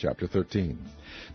Chapter 13.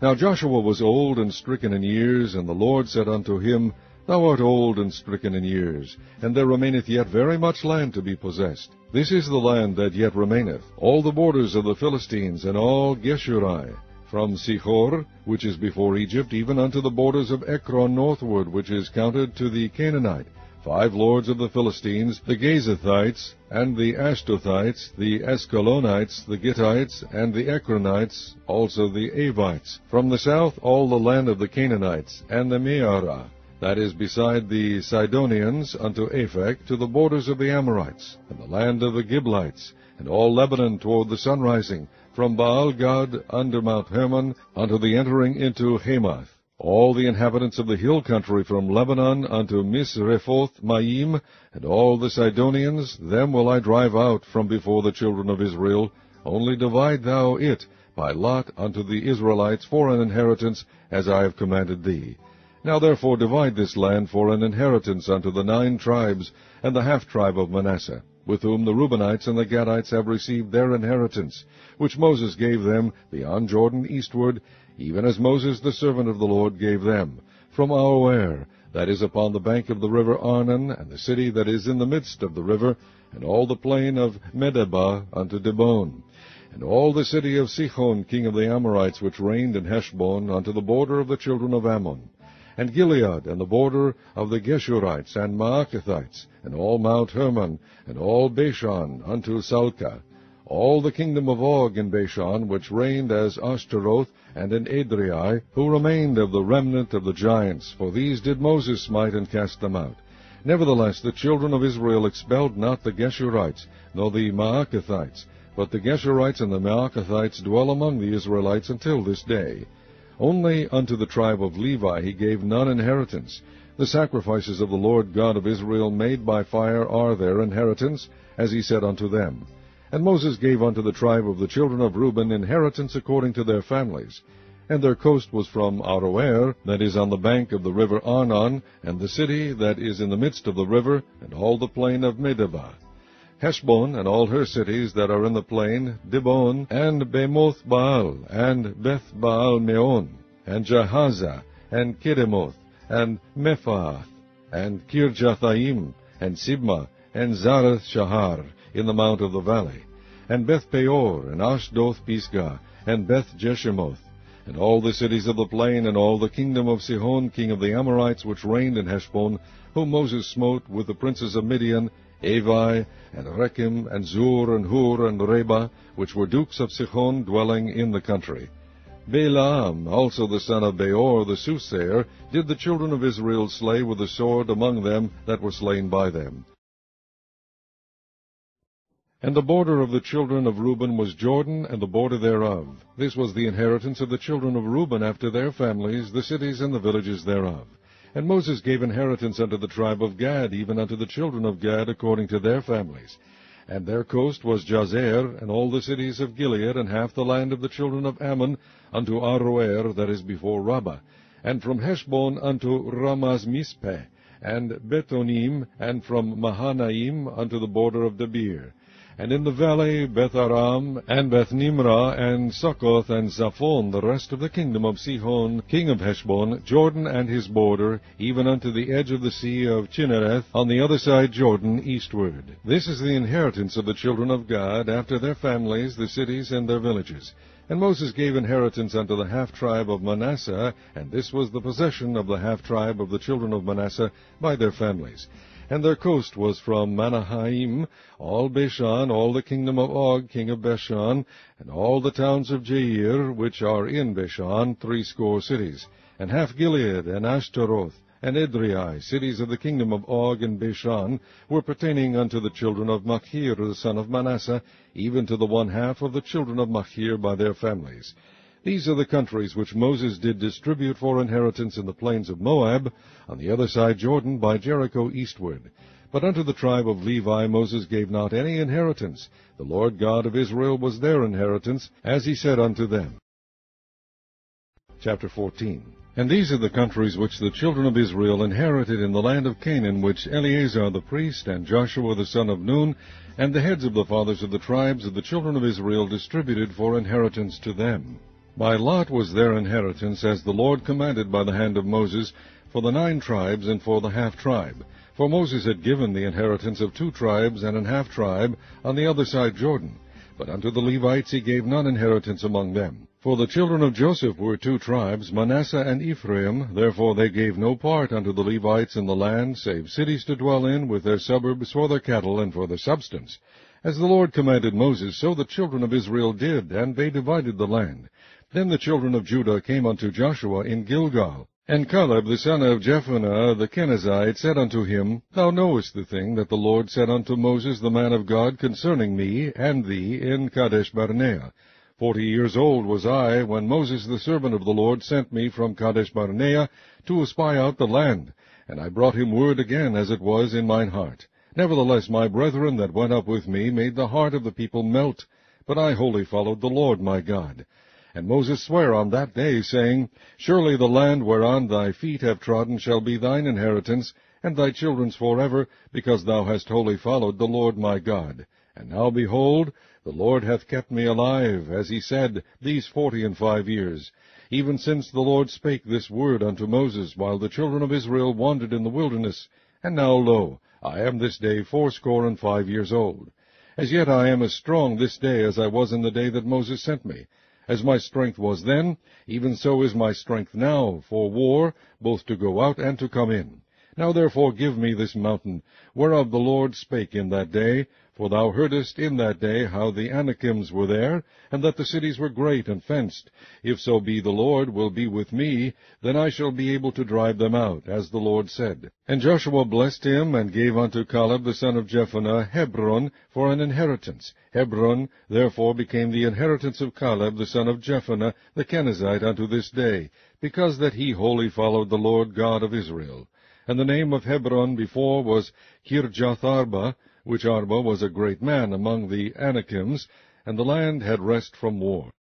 Now Joshua was old and stricken in years, and the Lord said unto him, Thou art old and stricken in years, and there remaineth yet very much land to be possessed. This is the land that yet remaineth, all the borders of the Philistines, and all Geshuri, from Sihor, which is before Egypt, even unto the borders of Ekron northward, which is counted to the Canaanite. 5 lords of the Philistines, the Gazathites, and the Ashtothites, the Askelonites, the Gittites, and the Ekronites, also the Avites. From the south all the land of the Canaanites, and the Mearah, that is beside the Sidonians, unto Aphek, to the borders of the Amorites, and the land of the Giblites, and all Lebanon toward the sunrising, from Baal-Gad under Mount Hermon, unto the entering into Hamath. All the inhabitants of the hill country from Lebanon unto Misrephoth-Maim, and all the Sidonians, them will I drive out from before the children of Israel. Only divide thou it by lot unto the Israelites for an inheritance, as I have commanded thee. Now therefore divide this land for an inheritance unto the 9 tribes, and the half-tribe of Manasseh, with whom the Reubenites and the Gadites have received their inheritance, which Moses gave them beyond Jordan eastward, even as Moses the servant of the Lord gave them, from Aroer, that is upon the bank of the river Arnon, and the city that is in the midst of the river, and all the plain of Medeba unto Dibon, and all the city of Sihon king of the Amorites, which reigned in Heshbon, unto the border of the children of Ammon, and Gilead, and the border of the Geshurites and Maacathites, and all Mount Hermon, and all Bashan unto Salcah, all the kingdom of Og in Bashan, which reigned as Ashtaroth, and in Adriai, who remained of the remnant of the giants, for these did Moses smite and cast them out. Nevertheless the children of Israel expelled not the Geshurites, nor the Maacathites, but the Geshurites and the Maacathites dwell among the Israelites until this day. Only unto the tribe of Levi he gave none inheritance. The sacrifices of the Lord God of Israel made by fire are their inheritance, as he said unto them. And Moses gave unto the tribe of the children of Reuben inheritance according to their families. And their coast was from Aroer, that is on the bank of the river Arnon, and the city that is in the midst of the river, and all the plain of Medeba. Heshbon, and all her cities that are in the plain, Dibon, and Bemoth Baal, and Beth Baal Meon, and Jahaza, and Kedemoth, and Mephaath, and Kirjathaim, and Sibma, and Zareth Shahar, in the mount of the valley, and Beth Peor, and Ashdoth Pisgah, and Beth Jeshemoth, and all the cities of the plain, and all the kingdom of Sihon king of the Amorites, which reigned in Heshbon, whom Moses smote with the princes of Midian, Avi, and Rechem, and Zur, and Hur, and Reba, which were dukes of Sihon, dwelling in the country. Balaam, also the son of Beor the soothsayer, did the children of Israel slay with the sword among them that were slain by them. And the border of the children of Reuben was Jordan, and the border thereof. This was the inheritance of the children of Reuben after their families, the cities and the villages thereof. And Moses gave inheritance unto the tribe of Gad, even unto the children of Gad, according to their families. And their coast was Jazer, and all the cities of Gilead, and half the land of the children of Ammon, unto Aroer, that is before Rabbah, and from Heshbon unto Ramazmizpeh, and Betonim, and from Mahanaim unto the border of Debir. And in the valley Beth-Aram, and Beth-Nimrah, and Succoth, and Zaphon, the rest of the kingdom of Sihon, king of Heshbon, Jordan and his border, even unto the edge of the sea of Chinnereth, on the other side Jordan, eastward. This is the inheritance of the children of Gad, after their families, the cities and their villages. And Moses gave inheritance unto the half-tribe of Manasseh, and this was the possession of the half-tribe of the children of Manasseh by their families. And their coast was from Manahaim, all Bashan, all the kingdom of Og, king of Bashan, and all the towns of Jair, which are in Bashan, 60 cities, and half Gilead, and Ashtaroth, and Edrei, cities of the kingdom of Og and Bashan, were pertaining unto the children of Machir, the son of Manasseh, even to the 1/2 of the children of Machir by their families. These are the countries which Moses did distribute for inheritance in the plains of Moab, on the other side Jordan, by Jericho eastward. But unto the tribe of Levi Moses gave not any inheritance. The Lord God of Israel was their inheritance, as he said unto them. Chapter 14. And these are the countries which the children of Israel inherited in the land of Canaan, which Eleazar the priest, and Joshua the son of Nun, and the heads of the fathers of the tribes of the children of Israel distributed for inheritance to them. By lot was their inheritance, as the Lord commanded by the hand of Moses, for the 9 tribes and for the half-tribe. For Moses had given the inheritance of 2 tribes and an half-tribe on the other side Jordan. But unto the Levites he gave none inheritance among them. For the children of Joseph were 2 tribes, Manasseh and Ephraim. Therefore they gave no part unto the Levites in the land, save cities to dwell in, with their suburbs for their cattle and for their substance. As the Lord commanded Moses, so the children of Israel did, and they divided the land. Then the children of Judah came unto Joshua in Gilgal. And Caleb the son of Jephunneh the Kenizzite said unto him, Thou knowest the thing that the Lord said unto Moses the man of God concerning me and thee in Kadesh-barnea. 40 years old was I when Moses the servant of the Lord sent me from Kadesh-barnea to espy out the land. And I brought him word again as it was in mine heart. Nevertheless my brethren that went up with me made the heart of the people melt. But I wholly followed the Lord my God. And Moses sware on that day, saying, Surely the land whereon thy feet have trodden shall be thine inheritance, and thy children's forever, because thou hast wholly followed the Lord my God. And now, behold, the Lord hath kept me alive, as he said, these 45 years, even since the Lord spake this word unto Moses, while the children of Israel wandered in the wilderness. And now, lo, I am this day 85 years old. As yet I am as strong this day as I was in the day that Moses sent me. As my strength was then, even so is my strength now, for war, both to go out and to come in. Now therefore give me this mountain, whereof the Lord spake in that day, for thou heardest in that day how the Anakims were there, and that the cities were great and fenced. If so be the Lord will be with me, then I shall be able to drive them out, as the Lord said. And Joshua blessed him, and gave unto Caleb the son of Jephunneh Hebron for an inheritance. Hebron therefore became the inheritance of Caleb the son of Jephunneh the Kenizzite unto this day, because that he wholly followed the Lord God of Israel. And the name of Hebron before was Kirjath-arba, which Arba was a great man among the Anakims, and the land had rest from war.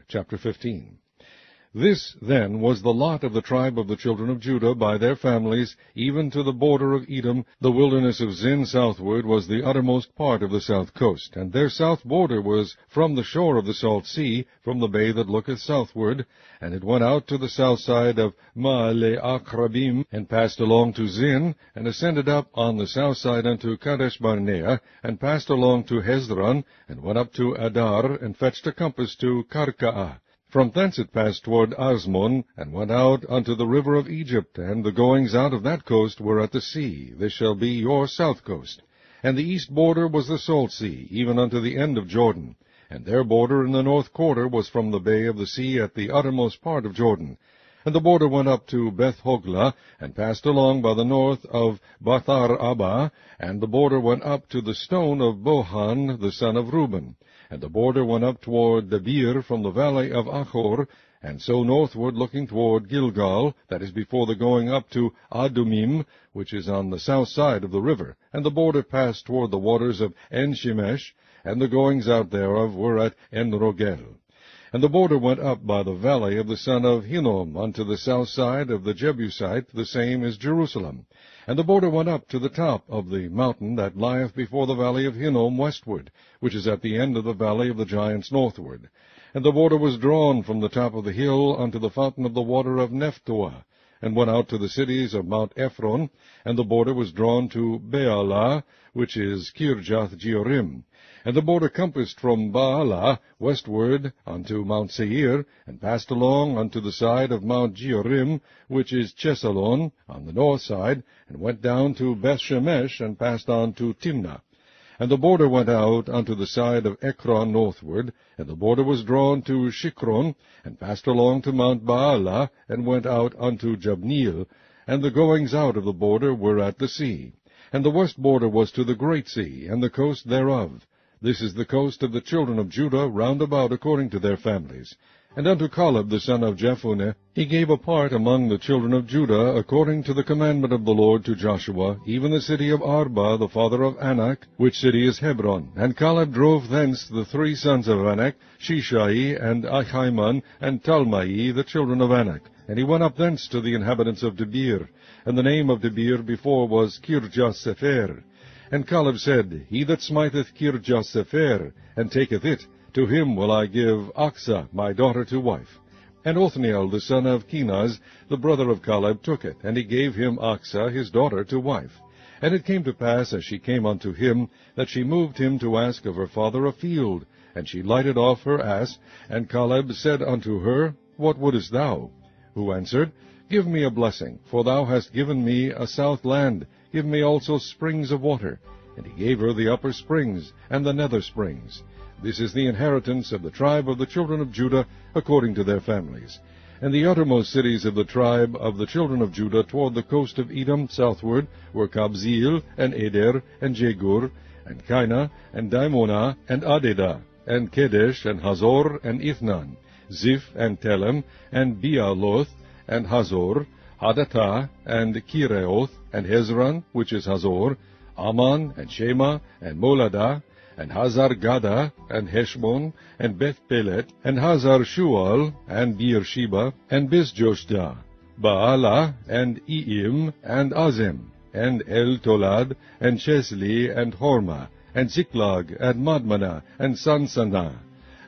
Chapter 15. This, then, was the lot of the tribe of the children of Judah by their families, even to the border of Edom. The wilderness of Zin southward was the uttermost part of the south coast, and their south border was from the shore of the salt sea, from the bay that looketh southward, and it went out to the south side of Maale-Akrabim, and passed along to Zin, and ascended up on the south side unto Kadesh-barnea, and passed along to Hezron, and went up to Adar, and fetched a compass to Karkaa. From thence it passed toward Asmon, and went out unto the river of Egypt, and the goings out of that coast were at the sea. This shall be your south coast. And the east border was the salt sea, even unto the end of Jordan. And their border in the north quarter was from the bay of the sea at the uttermost part of Jordan. And the border went up to Beth-hoglah, and passed along by the north of Bathar-abba, and the border went up to the stone of Bohan the son of Reuben. And the border went up toward Debir from the valley of Achor, and so northward looking toward Gilgal, that is before the going up to Adumim, which is on the south side of the river. And the border passed toward the waters of En-shemesh, and the goings out thereof were at En-rogel. And the border went up by the valley of the son of Hinnom unto the south side of the Jebusite, the same is Jerusalem. And the border went up to the top of the mountain that lieth before the valley of Hinnom westward, which is at the end of the valley of the giants northward. And the border was drawn from the top of the hill unto the fountain of the water of Nephtoah, and went out to the cities of Mount Ephron, and the border was drawn to Baalah, which is Kirjath-jearim. And the border compassed from Baalah westward unto Mount Seir, and passed along unto the side of Mount Jearim, which is Chesalon, on the north side, and went down to Beth-shemesh, and passed on to Timnah. And the border went out unto the side of Ekron northward, and the border was drawn to Shikron, and passed along to Mount Baalah, and went out unto Jabneel, and the goings out of the border were at the sea. And the west border was to the great sea, and the coast thereof. This is the coast of the children of Judah round about according to their families. And unto Caleb the son of Jephunneh he gave a part among the children of Judah, according to the commandment of the Lord to Joshua, even the city of Arba, the father of Anak, which city is Hebron. And Caleb drove thence the 3 sons of Anak, Shishai, and Ahiman, and Talmai, the children of Anak. And he went up thence to the inhabitants of Debir. And the name of Debir before was Kirjath-sepher. And Caleb said, He that smiteth Kirjath-sepher, and taketh it, To him will I give Achsah my daughter to wife. And Othniel the son of Kenaz, the brother of Caleb, took it, and he gave him Achsah his daughter to wife. And it came to pass, as she came unto him, that she moved him to ask of her father a field. And she lighted off her ass, and Caleb said unto her, What wouldest thou? Who answered, Give me a blessing, for thou hast given me a south land. Give me also springs of water. And he gave her the upper springs, and the nether springs. This is the inheritance of the tribe of the children of Judah, according to their families. And the uttermost cities of the tribe of the children of Judah toward the coast of Edom southward were Kabzeel, and Eder, and Jegur, and Kainah, and Dimonah, and Adedah, and Kedesh, and Hazor, and Ithnan, Ziph, and Telem, and Bealoth, and Hazor, Hadattah, and Kireoth, and Hezron, which is Hazor, Ammon, and Shema, and Moladah, and Hazar-Gada, and Heshbon, and Beth-Pelet, and Hazar-Shual, and Beersheba, and Bisjoshdah, Baalah, and Eim, and Azem, and El-Tolad, and Chesli, and Hormah, and Ziklag, and Madmanah, and Sansannah,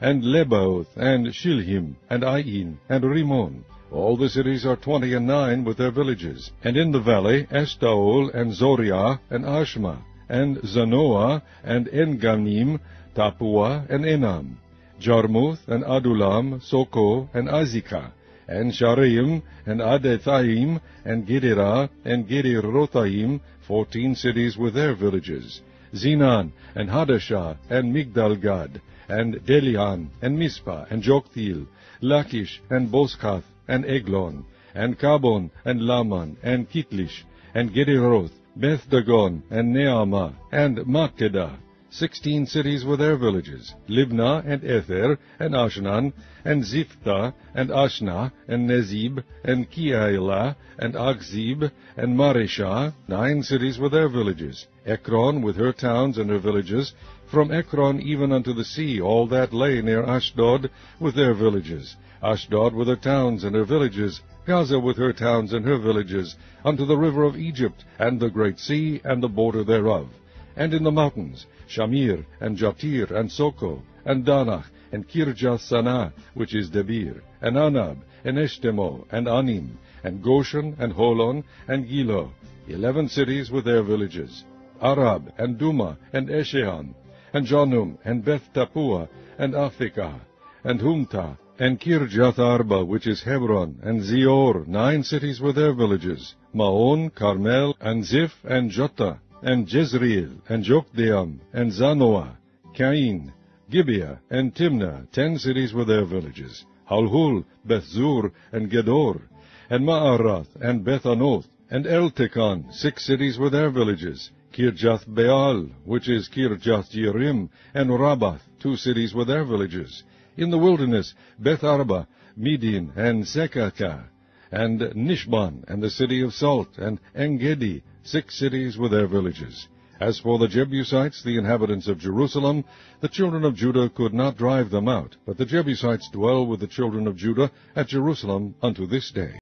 and Lebaoth, and Shilhim, and Ain, and Rimmon. All the cities are 29 with their villages. And in the valley, Eshtaol, and Zoriah, and Ashma, and Zanoah, and Enganim, Tapua, and Enam, Jarmuth, and Adulam, Soko, and Azekah, and Shaaraim, and Adethaim, and Gederah, and Gederothaim, 14 cities with their villages, Zinan, and Hadashah, and Migdalgad, and Delian, and Mizpah, and Joktheel, Lachish, and Bozkath, and Eglon, and Kabon, and Laman, and Kitlish, and Gederoth, Beth-Dagon, and Neamah, and Makkedah, 16 cities with their villages, Libnah, and Ether, and Ashnan, and Ziphtah, and Ashnah, and Nezib, and Keilah, and Achzib, and Mareshah, 9 cities with their villages, Ekron with her towns and her villages, from Ekron even unto the sea, all that lay near Ashdod with their villages, Ashdod with her towns and her villages, Gaza with her towns and her villages, unto the river of Egypt, and the great sea, and the border thereof. And in the mountains, Shamir, and Jatir, and Soko, and Danach, and Kirjath-Sanah, which is Debir, and Anab, and Eshtemo, and Anim, and Goshen, and Holon, and Gilo, 11 cities with their villages, Arab, and Duma, and Eshean, and Janum, and Beth-Tapua, and Aphekah, and Humta, and Kirjath-Arba, which is Hebron, and Zior, 9 cities with their villages, Maon, Carmel, and Ziph, and Jotta, and Jezreel, and Jokdeam, and Zanoah, Cain, Gibeah, and Timnah, 10 cities with their villages, Halhul, Beth-Zur, and Gedor, and Maarath, and Beth-Anoth, and Eltekon, 6 cities with their villages, Kirjath-Baal, which is Kirjath-Jearim, and Rabbath, 2 cities with their villages. In the wilderness, Beth-Arba, Midin, and Sekakah, and Nishban, and the city of Salt, and En-Gedi, 6 cities with their villages. As for the Jebusites, the inhabitants of Jerusalem, the children of Judah could not drive them out, but the Jebusites dwell with the children of Judah at Jerusalem unto this day.